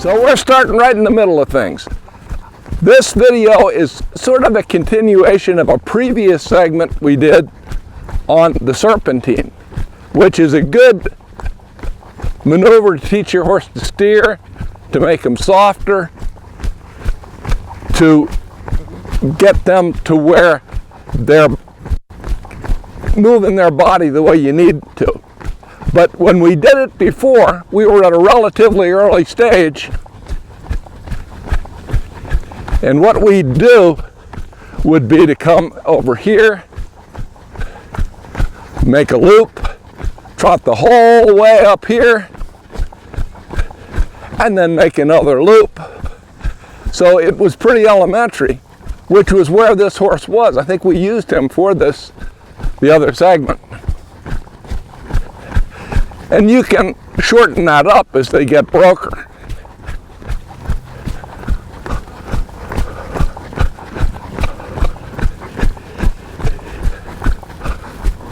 So we're starting right in the middle of things. This video is sort of a continuation of a previous segment we did on the serpentine, which is a good maneuver to teach your horse to steer, to make them softer, to get them to where they're moving their body the way you need to. But when we did it before, we were at a relatively early stage, and what we'd do would be to come over here, make a loop, trot the whole way up here, and then make another loop. So it was pretty elementary, which was where this horse was. I think we used him for this, the other segment. And you can shorten that up as they get broker.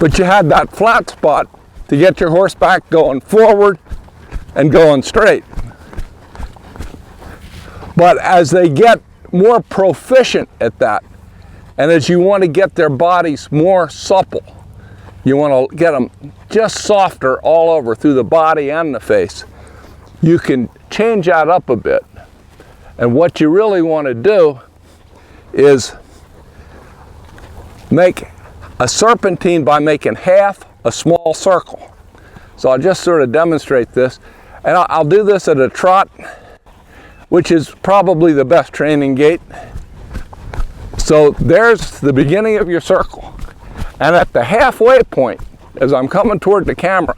But you had that flat spot to get your horse back going forward and going straight. But as they get more proficient at that, and as you want to get their bodies more supple, you want to get them just softer all over through the body and the face, you can change that up a bit. And what you really want to do is make a serpentine by making half a small circle. So I'll just sort of demonstrate this. And I'll do this at a trot, which is probably the best training gait. So there's the beginning of your circle. And at the halfway point, as I'm coming toward the camera,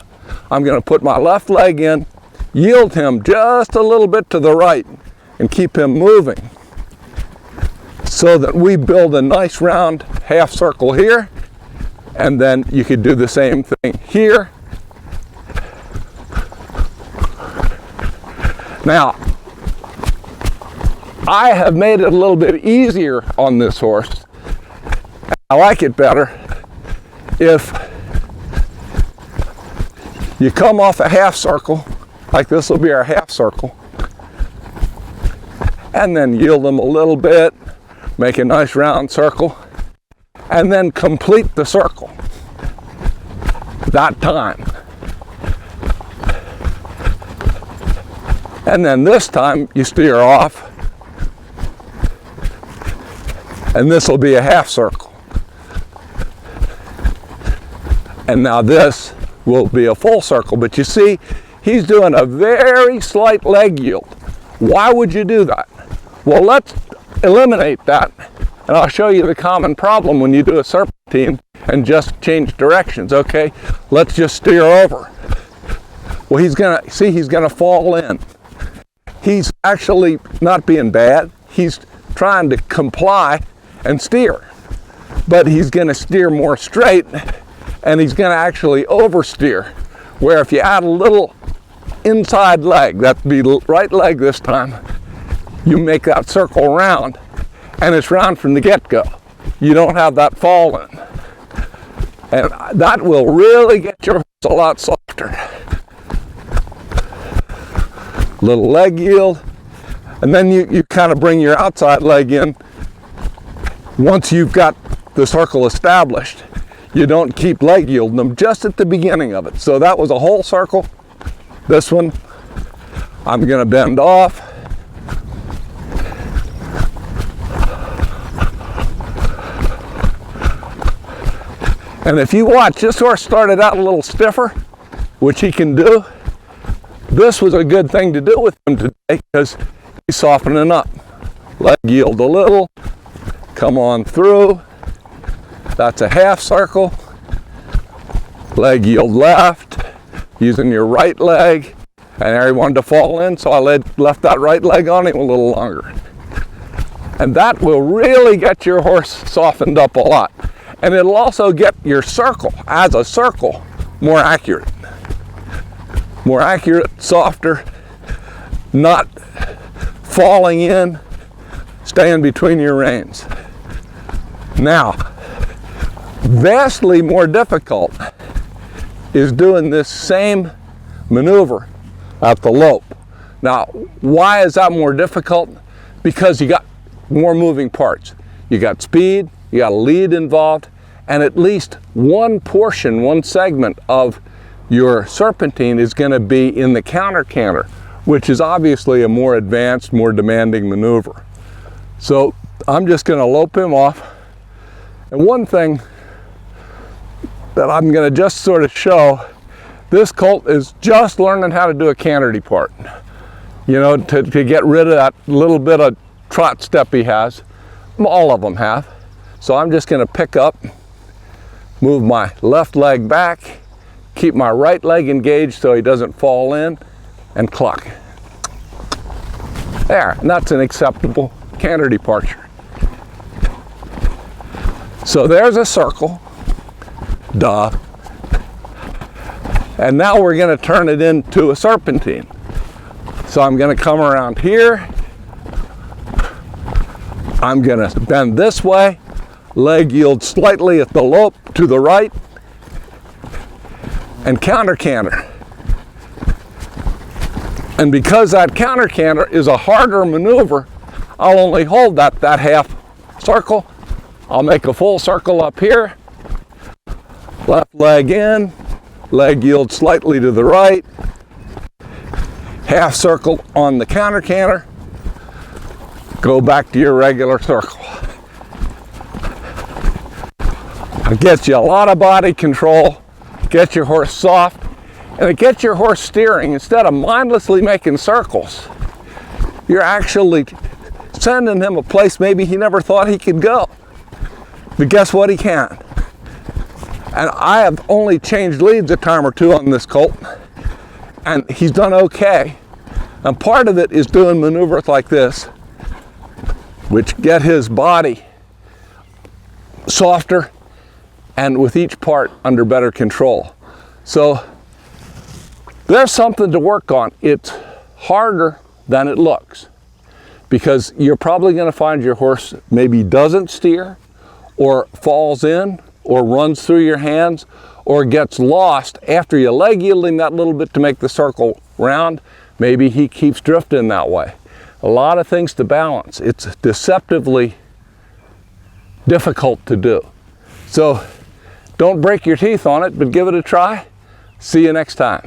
I'm going to put my left leg in, yield him just a little bit to the right, and keep him moving, so that we build a nice round half circle here, and then you could do the same thing here. Now, I have made it a little bit easier on this horse. I like it better if you come off a half circle, like this will be our half circle, and then yield them a little bit, make a nice round circle, and then complete the circle that time. And then this time you steer off, and this will be a half circle. And now this will be a full circle. But you see, he's doing a very slight leg yield. Why would you do that? Well, let's eliminate that, and I'll show you the common problem when you do a serpentine and just change directions. Okay, let's just steer over. Well, he's gonna fall in. He's actually not being bad. He's trying to comply and steer, but he's gonna steer more straight, and he's going to actually oversteer, where if you add a little inside leg, that'd be right leg this time, you make that circle round, and it's round from the get-go. You don't have that fall in. And that will really get your horse a lot softer. Little leg yield, and then you kind of bring your outside leg in once you've got the circle established. You don't keep leg yielding them just at the beginning of it. So that was a whole circle. This one, I'm going to bend off. And if you watch, this horse started out a little stiffer, which he can do. This was a good thing to do with him today because he's softening up. Leg yield a little, come on through. That's a half circle. Leg yield left, using your right leg. And there he wanted to fall in, so I left that right leg on him a little longer. And that will really get your horse softened up a lot. And it'll also get your circle, as a circle, more accurate. More accurate, softer, not falling in, staying between your reins. Now, vastly more difficult is doing this same maneuver at the lope. Now, why is that more difficult? Because you got more moving parts. You got speed, you got a lead involved, and at least one portion, one segment of your serpentine is going to be in the counter canter, which is obviously a more advanced, more demanding maneuver. So I'm just going to lope him off. And one thing that I'm going to just sort of show, this colt is just learning how to do a canter depart. You know, to get rid of that little bit of trot step he has. All of them have. So I'm just going to pick up, move my left leg back, keep my right leg engaged so he doesn't fall in, and cluck. There, and that's an acceptable canter departure. So there's a circle, duh. And now we're going to turn it into a serpentine. So I'm going to come around here. I'm going to bend this way, leg yield slightly at the lope to the right, and counter canter. And because that counter canter is a harder maneuver, I'll only hold that half circle. I'll make a full circle up here, left leg in, leg yield slightly to the right, half circle on the counter canter, go back to your regular circle. It gets you a lot of body control, gets your horse soft, and it gets your horse steering. Instead of mindlessly making circles, you're actually sending him a place maybe he never thought he could go. But guess what? He can. And I have only changed leads a time or two on this colt, and he's done okay. And part of it is doing maneuvers like this, which get his body softer and with each part under better control. So there's something to work on. It's harder than it looks, because you're probably going to find your horse maybe doesn't steer, or falls in, or runs through your hands, or gets lost after you leg yield him that little bit to make the circle round. Maybe he keeps drifting that way. A lot of things to balance. It's deceptively difficult to do. So don't break your teeth on it, but give it a try. See you next time.